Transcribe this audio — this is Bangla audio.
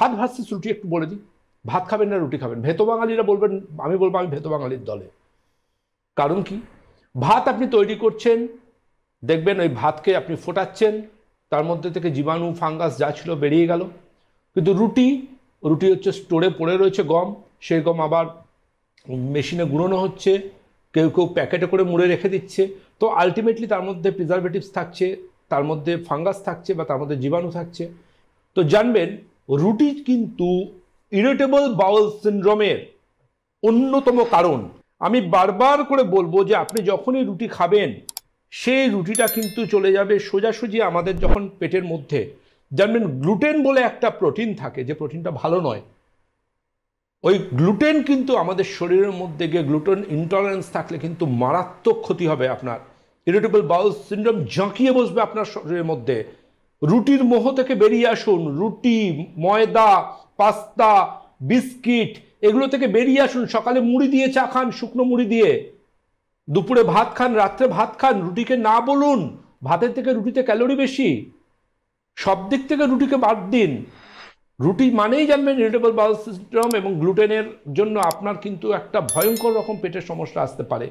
ভাত ভার্সেস রুটি একটু বলে দিই। ভাত খাবেন না রুটি খাবেন? ভেতো বাঙালিরা বলবেন, আমি বলবো আমি ভেতো বাঙালির দলে। কারণ কি, ভাত আপনি তৈরি করছেন, দেখবেন ওই ভাতকে আপনি ফোটাচ্ছেন, তার মধ্যে থেকে জীবাণু ফাঙ্গাস যা ছিল বেরিয়ে গেল। কিন্তু রুটি হচ্ছে স্টোরে পড়ে রয়েছে গম, সেই গম আবার মেশিনে গুঁড়োনো হচ্ছে, কেউ কেউ প্যাকেটে করে মুড়ে রেখে দিচ্ছে। তো আলটিমেটলি তার মধ্যে প্রিজারভেটিভস থাকছে, তার মধ্যে ফাঙ্গাস থাকছে বা তার মধ্যে জীবাণু থাকছে। তো জানবেন রুটি কিন্তু ইরিটেবল বাউল সিনড্রোমের অন্যতম কারণ। আমি বারবার করে বলবো যে আপনি যখনই রুটি খাবেন, সেই রুটিটা কিন্তু চলে যাবে সোজাসুজি আমাদের যখন পেটের মধ্যে। জানবেন গ্লুটেন বলে একটা প্রোটিন থাকে, যে প্রোটিনটা ভালো নয়। ওই গ্লুটেন কিন্তু আমাদের শরীরের মধ্যে গিয়ে গ্লুটেন ইনটলারেন্স থাকলে কিন্তু মারাত্মক ক্ষতি হবে আপনার। ইরিটেবল বাউল সিনড্রোম জাঁকিয়ে বসবে আপনার শরীরের মধ্যে। রুটির মোহ থেকে বেরিয়ে আসুন। রুটি, ময়দা, পাস্তা, বিস্কিট এগুলো থেকে বেরিয়ে আসুন। সকালে মুড়ি দিয়ে চা খান, শুকনো মুড়ি দিয়ে। দুপুরে ভাত খান, রাত্রে ভাত খান। রুটিকে না বলুন, ভাতের থেকে রুটিতে ক্যালোরি বেশি। সব দিক থেকে রুটিকে বাদ দিন। রুটি মানেই জানবেন ইরিটেবল বাউল সিনড্রোম, এবং গ্লুটেনের জন্য আপনার কিন্তু একটা ভয়ঙ্কর রকম পেটের সমস্যা আসতে পারে।